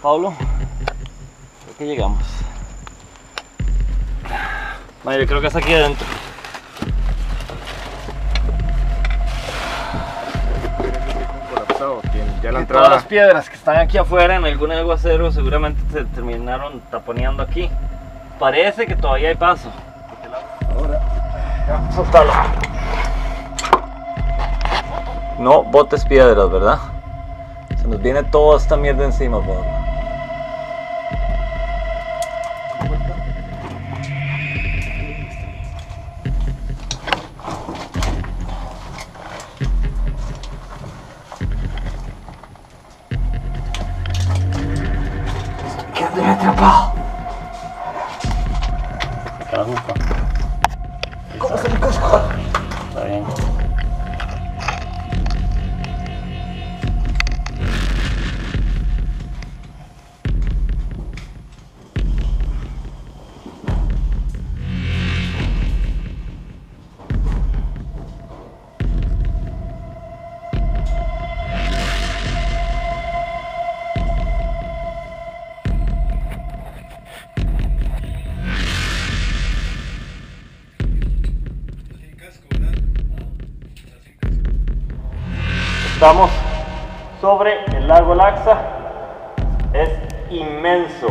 Pablo, creo que llegamos. Bueno, yo creo que es aquí adentro. Ya la Y entrada. todas las piedras que están aquí afuera en algún aguacero seguramente se terminaron taponeando aquí. Parece que todavía hay paso. Ahora. Ya, soltalo. No botes piedras, ¿verdad? Se nos viene toda esta mierda encima, Pablo. Quédate atrapado. La jupa. ¿Cómo se me casco? Está bien. Estamos sobre el lago Laxa. Es inmenso.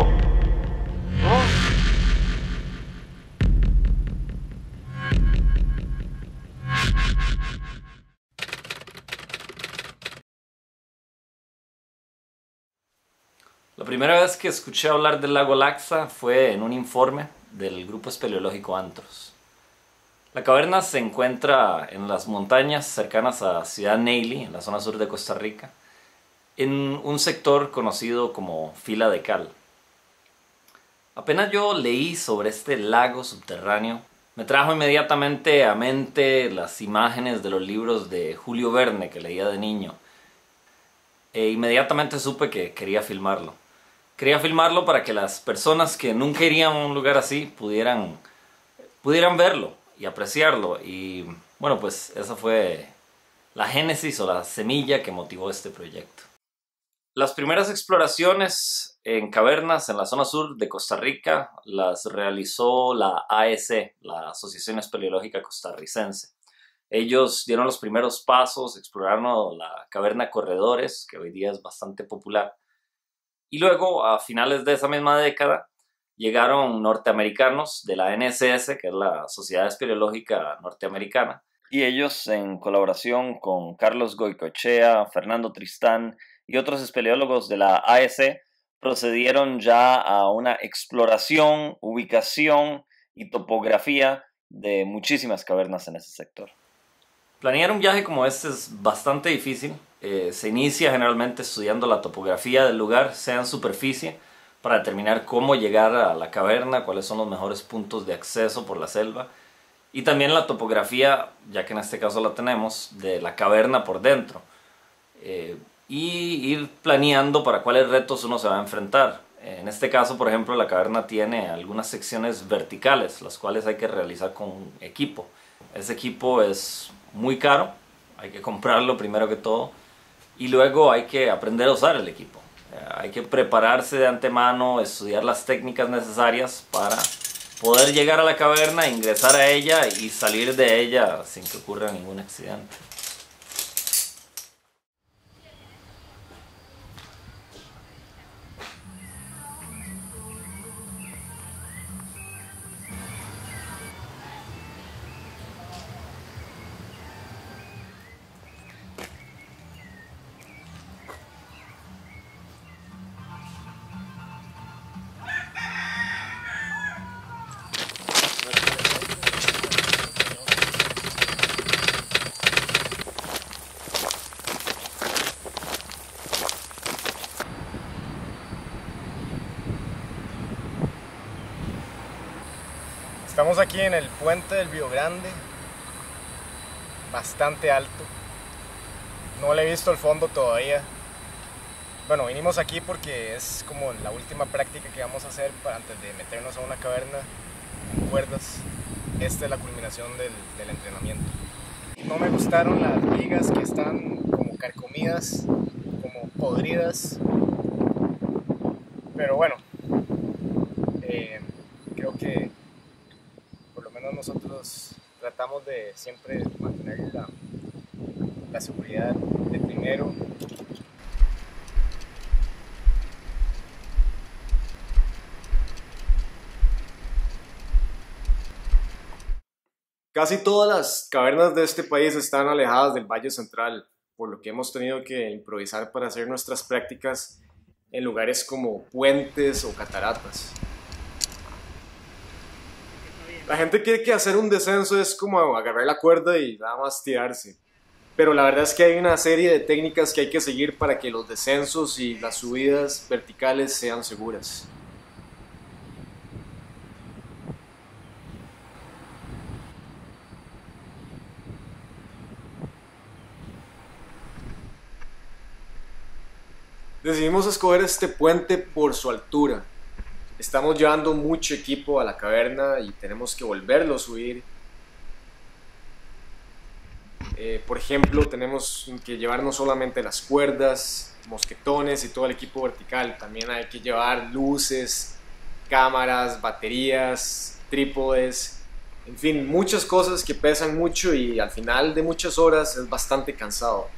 La primera vez que escuché hablar del lago Laxa fue en un informe del grupo espeleológico Antros. La caverna se encuentra en las montañas cercanas a Ciudad Neily, en la zona sur de Costa Rica, en un sector conocido como Fila de Cal. Apenas yo leí sobre este lago subterráneo, me trajo inmediatamente a mente las imágenes de los libros de Julio Verne que leía de niño. E inmediatamente supe que quería filmarlo. Quería filmarlo para que las personas que nunca irían a un lugar así pudieran verlo y apreciarlo. Y bueno, pues esa fue la génesis o la semilla que motivó este proyecto. Las primeras exploraciones en cavernas en la zona sur de Costa Rica las realizó la AEC, la Asociación Espeleológica Costarricense. Ellos dieron los primeros pasos, exploraron la caverna Corredores, que hoy día es bastante popular. Y luego, a finales de esa misma década, llegaron norteamericanos de la NSS, que es la Sociedad Espeleológica Norteamericana, y ellos, en colaboración con Carlos Goicoechea, Fernando Tristán y otros espeleólogos de la AEC, procedieron ya a una exploración, ubicación y topografía de muchísimas cavernas en ese sector. Planear un viaje como este es bastante difícil. Se inicia generalmente estudiando la topografía del lugar, sea en superficie, para determinar cómo llegar a la caverna, cuáles son los mejores puntos de acceso por la selva, y también la topografía, ya que en este caso la tenemos, de la caverna por dentro, y ir planeando para cuáles retos uno se va a enfrentar. En este caso, por ejemplo, la caverna tiene algunas secciones verticales, las cuales hay que realizar con equipo. Ese equipo es muy caro, hay que comprarlo primero que todo, y luego hay que aprender a usar el equipo. Hay que prepararse de antemano, estudiar las técnicas necesarias para poder llegar a la caverna, ingresar a ella y salir de ella sin que ocurra ningún accidente. Estamos aquí en el puente del Río Grande, bastante alto. No le he visto el fondo todavía. Bueno, vinimos aquí porque es como la última práctica que vamos a hacer para antes de meternos a una caverna con cuerdas. Esta es la culminación del entrenamiento. No me gustaron las vigas que están como carcomidas, como podridas. Pero bueno, creo que por lo menos nosotros tratamos de siempre mantener la seguridad de primero. Casi todas las cavernas de este país están alejadas del Valle Central, por lo que hemos tenido que improvisar para hacer nuestras prácticas en lugares como puentes o cataratas. La gente cree que hacer un descenso es como agarrar la cuerda y nada más tirarse, pero la verdad es que hay una serie de técnicas que hay que seguir para que los descensos y las subidas verticales sean seguras. Decidimos escoger este puente por su altura. Estamos llevando mucho equipo a la caverna y tenemos que volverlo a subir. Por ejemplo, tenemos que llevar no solamente las cuerdas, mosquetones y todo el equipo vertical, también hay que llevar luces, cámaras, baterías, trípodes, en fin, muchas cosas que pesan mucho y al final de muchas horas es bastante cansado.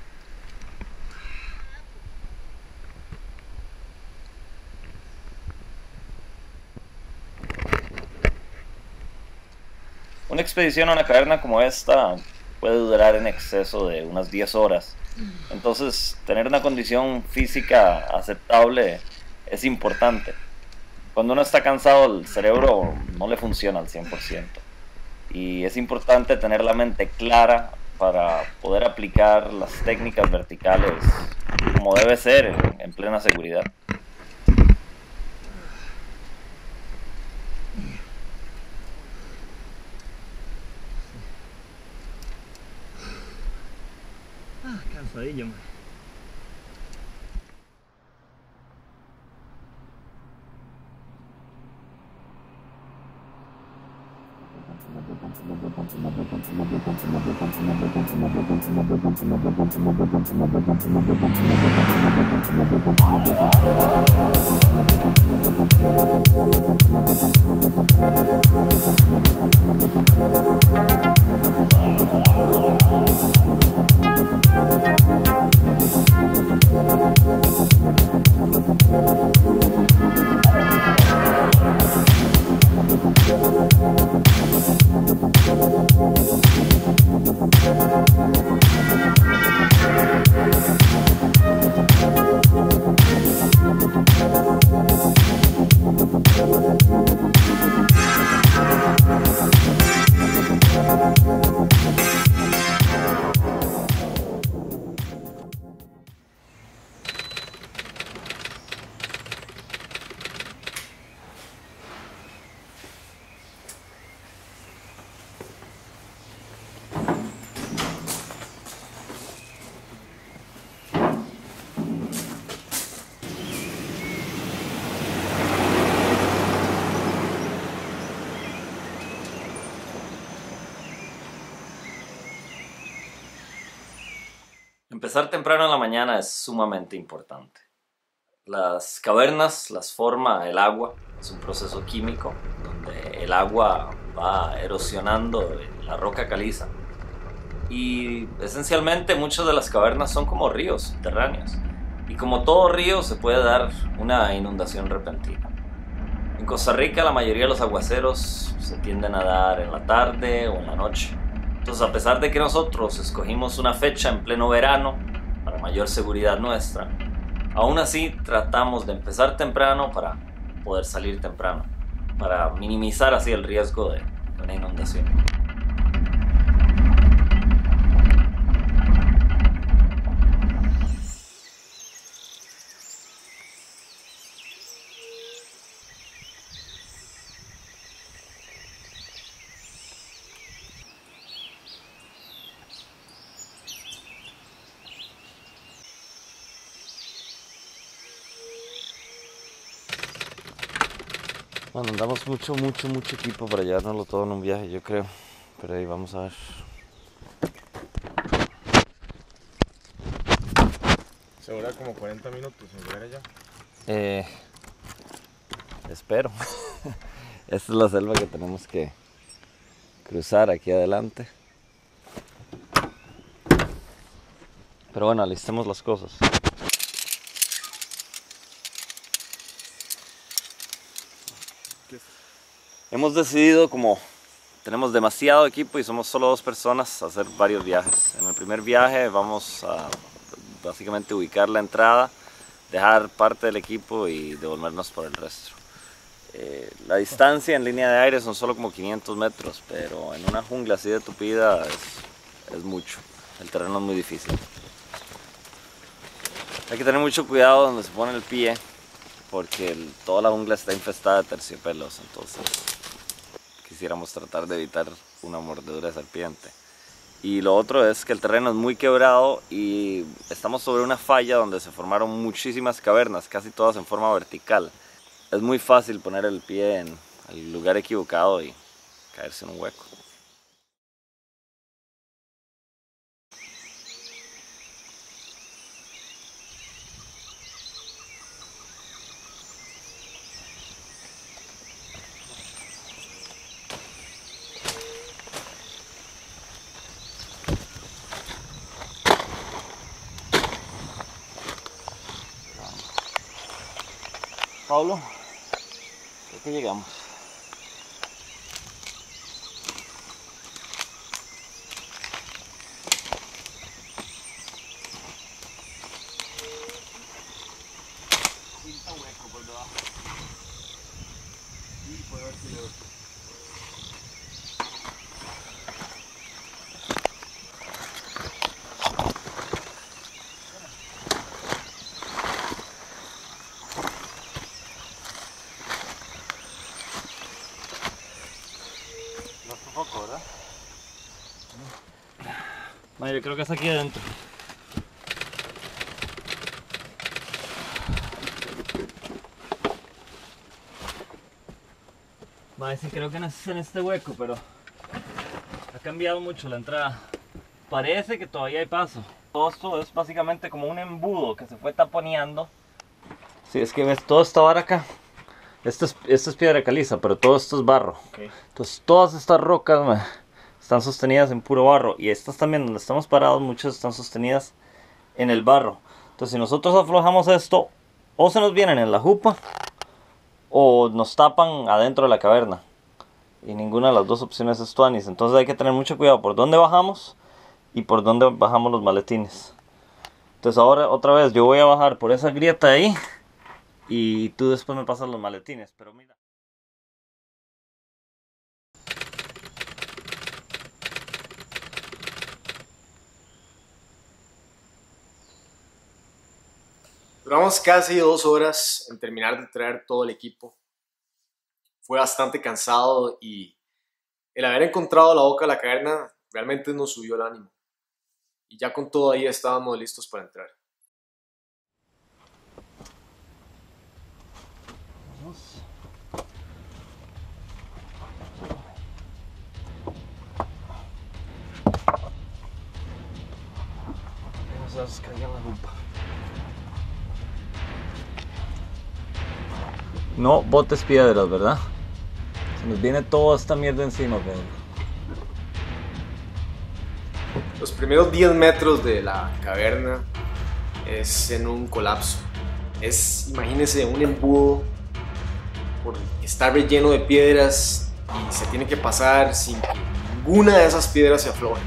Una expedición a una caverna como esta puede durar en exceso de unas 10 horas. Entonces, tener una condición física aceptable es importante. Cuando uno está cansado, el cerebro no le funciona al 100%. Y es importante tener la mente clara para poder aplicar las técnicas verticales como debe ser en plena seguridad. Cansadillo, man. Empezar temprano en la mañana es sumamente importante. Las cavernas las forma el agua, es un proceso químico donde el agua va erosionando la roca caliza. Y esencialmente muchas de las cavernas son como ríos subterráneos. Y como todo río se puede dar una inundación repentina. En Costa Rica la mayoría de los aguaceros se tienden a dar en la tarde o en la noche. Entonces, a pesar de que nosotros escogimos una fecha en pleno verano para mayor seguridad nuestra, aún así tratamos de empezar temprano para poder salir temprano, para minimizar así el riesgo de una inundación. Bueno, andamos mucho equipo para llevárnoslo todo en un viaje, yo creo. Pero ahí vamos a ver. Se dura como 40 minutos en llegar allá. espero. Esta es la selva que tenemos que cruzar aquí adelante. Pero bueno, alistemos las cosas. Hemos decidido, como tenemos demasiado equipo y somos solo 2 personas, hacer varios viajes. En el primer viaje vamos a básicamente ubicar la entrada, dejar parte del equipo y devolvernos por el resto. La distancia en línea de aire son solo como 500 metros, pero en una jungla así de tupida es mucho. El terreno es muy difícil. Hay que tener mucho cuidado donde se pone el pie, porque toda la jungla está infestada de terciopelos, entonces quisiéramos tratar de evitar una mordedura de serpiente. Y lo otro es que el terreno es muy quebrado y estamos sobre una falla donde se formaron muchísimas cavernas, casi todas en forma vertical. Es muy fácil poner el pie en el lugar equivocado y caerse en un hueco. Pablo, creo que llegamos. Hueco por debajo. Y por ver si le... poco, ¿verdad? No, yo creo que es aquí adentro. Sí, creo que no es en este hueco, pero ha cambiado mucho la entrada. Parece que todavía hay paso. Todo esto es básicamente como un embudo que se fue taponeando. Sí, es que ves toda esta vara acá. Esto es piedra caliza, pero todo esto es barro. Okay. Entonces todas estas rocas están sostenidas en puro barro. Y estas también, donde estamos parados, muchas están sostenidas en el barro. Entonces si nosotros aflojamos esto, o se nos vienen en la jupa, o nos tapan adentro de la caverna. Y ninguna de las dos opciones es tuanis. Entonces hay que tener mucho cuidado por dónde bajamos y por dónde bajamos los maletines. Entonces ahora otra vez yo voy a bajar por esa grieta de ahí. Y tú después me pasas los maletines, pero mira. Duramos casi 2 horas en terminar de traer todo el equipo. Fue bastante cansado y el haber encontrado la boca de la caverna realmente nos subió el ánimo. Y ya con todo ahí estábamos listos para entrar. Vamos a descargar la jupa. No botes piedras, ¿verdad? Se nos viene toda esta mierda encima, Pedro. Los primeros 10 metros de la caverna es en un colapso. Imagínense, un embudo por estar relleno de piedras y se tiene que pasar sin que ninguna de esas piedras se afloje.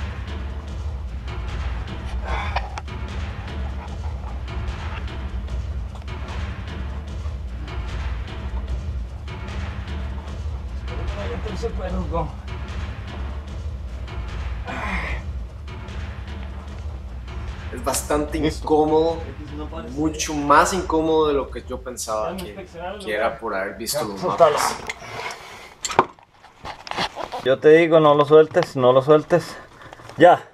Es bastante incómodo, mucho más incómodo de lo que yo pensaba que era por haber visto los mapas. Yo te digo, no lo sueltes, no lo sueltes. Ya.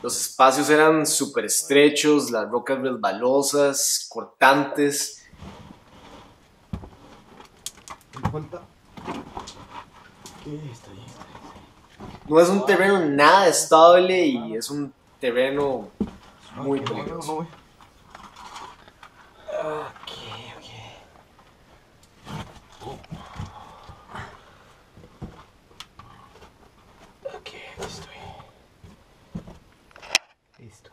Los espacios eran súper estrechos, las rocas resbalosas, cortantes. Falta. Está bien. no es un terreno nada estable y es un terreno muy peligroso. Ok, aquí estoy. Listo.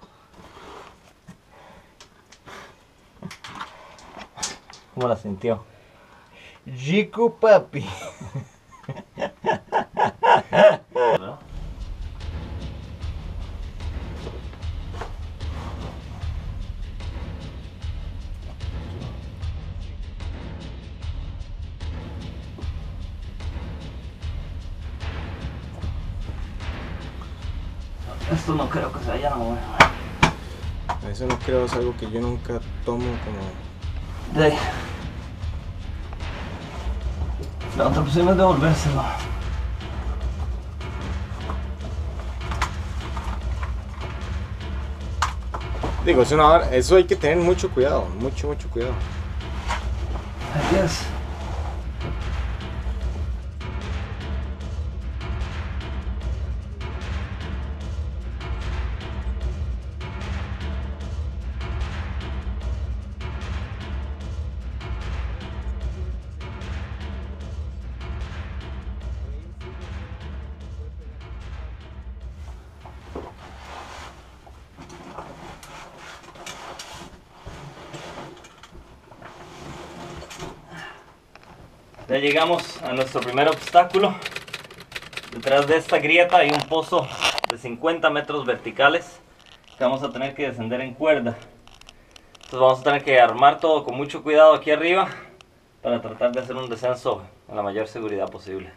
¿Cómo la sintió? Rico, papi. Esto no creo que se vaya a mover. Eso no creo, es algo que yo nunca tomo como... De ahí. La otra opción es devolvérselo. Digo, eso hay que tener mucho cuidado, mucho cuidado. Así es. Ya llegamos a nuestro primer obstáculo. Detrás de esta grieta hay un pozo de 50 metros verticales que vamos a tener que descender en cuerda. Entonces vamos a tener que armar todo con mucho cuidado aquí arriba para tratar de hacer un descenso con la mayor seguridad posible.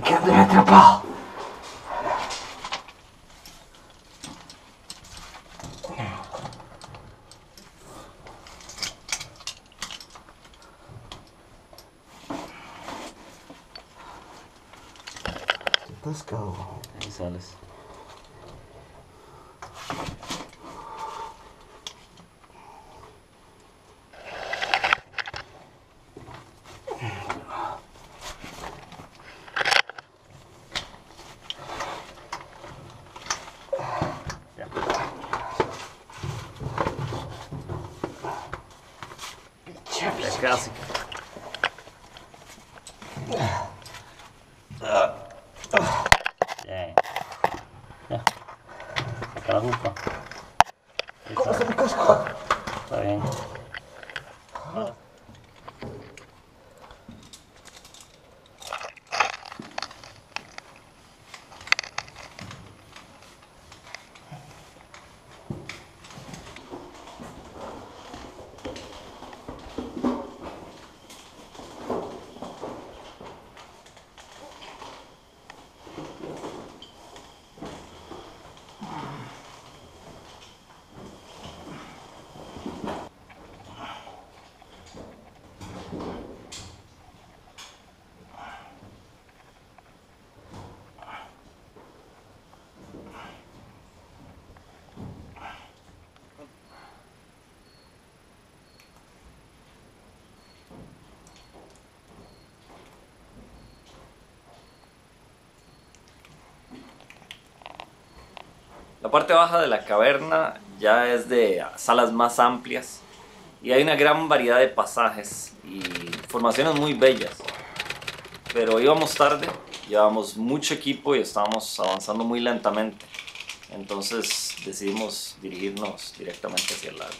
Quédate atrapado. Pescado. Ahí sales. Ya casi. Bien. Ya. Saca la jupa. ¿Cómo se me casca? Está bien. La parte baja de la caverna ya es de salas más amplias y hay una gran variedad de pasajes y formaciones muy bellas. Pero íbamos tarde, llevábamos mucho equipo y estábamos avanzando muy lentamente. Entonces decidimos dirigirnos directamente hacia el lago.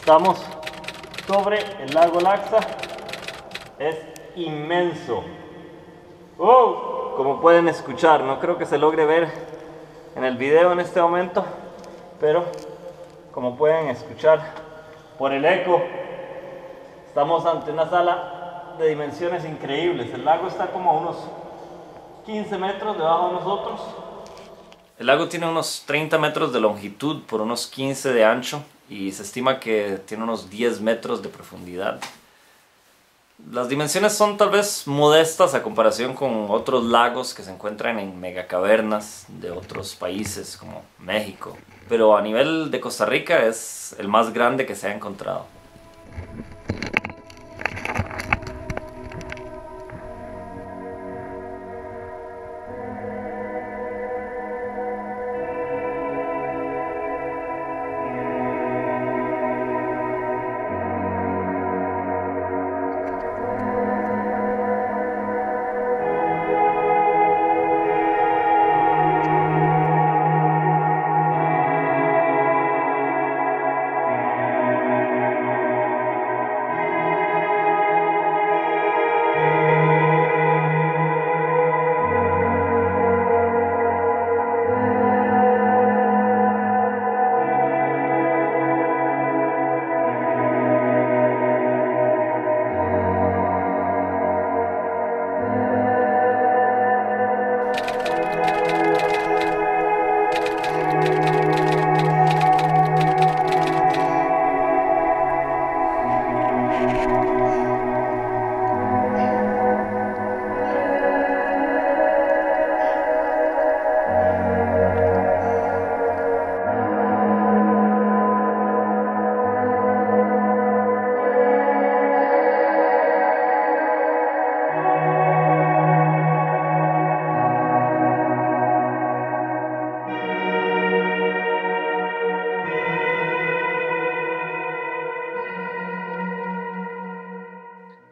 Estamos sobre el lago Laxa. Es inmenso. ¡Oh! Como pueden escuchar, no creo que se logre ver en el video en este momento, pero como pueden escuchar por el eco, estamos ante una sala de dimensiones increíbles. El lago está como a unos 15 metros debajo de nosotros. El lago tiene unos 30 metros de longitud por unos 15 de ancho y se estima que tiene unos 10 metros de profundidad. Las dimensiones son tal vez modestas a comparación con otros lagos que se encuentran en megacavernas de otros países como México, pero a nivel de Costa Rica es el más grande que se ha encontrado.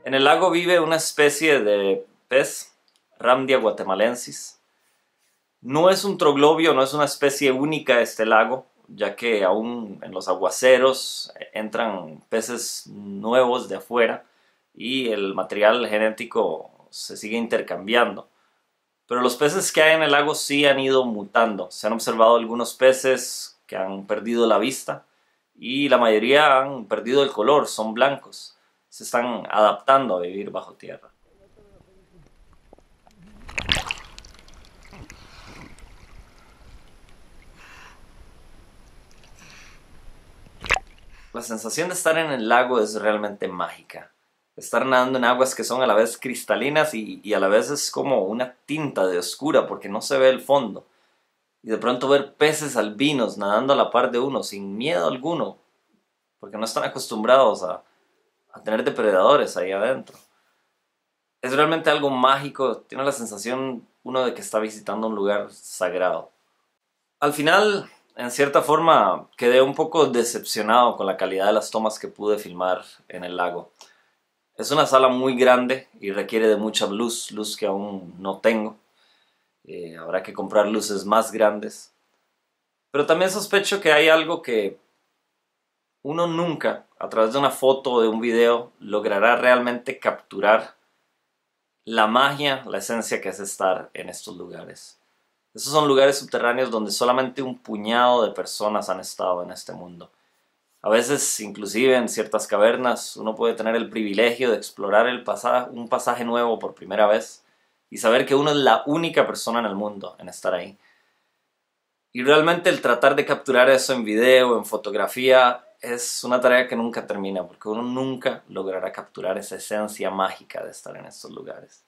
En el lago vive una especie de pez, Ramdia guatemalensis. No es un troglobio, no es una especie única de este lago, ya que aún en los aguaceros entran peces nuevos de afuera y el material genético se sigue intercambiando. Pero los peces que hay en el lago sí han ido mutando. Se han observado algunos peces que han perdido la vista y la mayoría han perdido el color, son blancos. Se están adaptando a vivir bajo tierra. La sensación de estar en el lago es realmente mágica. Estar nadando en aguas que son a la vez cristalinas y a la vez es como una tinta de oscura porque no se ve el fondo. Y de pronto ver peces albinos nadando a la par de uno sin miedo alguno, porque no están acostumbrados a tener depredadores ahí adentro. Es realmente algo mágico, tiene la sensación uno de que está visitando un lugar sagrado. Al final, en cierta forma, quedé un poco decepcionado con la calidad de las tomas que pude filmar en el lago. Es una sala muy grande y requiere de mucha luz que aún no tengo. Habrá que comprar luces más grandes. Pero también sospecho que hay algo que uno nunca, a través de una foto o de un video, logrará realmente capturar la magia, la esencia que es estar en estos lugares. Estos son lugares subterráneos donde solamente un puñado de personas han estado en este mundo. A veces, inclusive en ciertas cavernas, uno puede tener el privilegio de explorar un pasaje nuevo por primera vez y saber que uno es la única persona en el mundo en estar ahí. Y realmente el tratar de capturar eso en video, en fotografía, es una tarea que nunca termina, porque uno nunca logrará capturar esa esencia mágica de estar en estos lugares.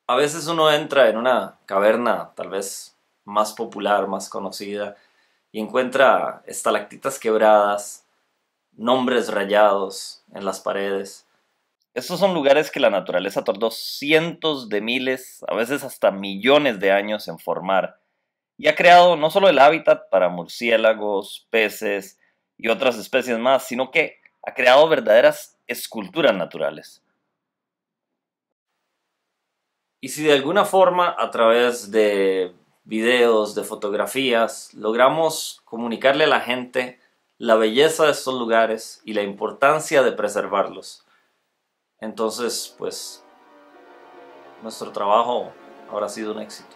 A veces uno entra en una caverna tal vez más popular, más conocida, y encuentra estalactitas quebradas, nombres rayados en las paredes. Estos son lugares que la naturaleza tardó cientos de miles, a veces hasta millones de años en formar, y ha creado no solo el hábitat para murciélagos, peces y otras especies más, sino que ha creado verdaderas esculturas naturales. Y si de alguna forma, a través de videos, de fotografías, logramos comunicarle a la gente la belleza de estos lugares y la importancia de preservarlos. Entonces, pues, nuestro trabajo habrá sido un éxito.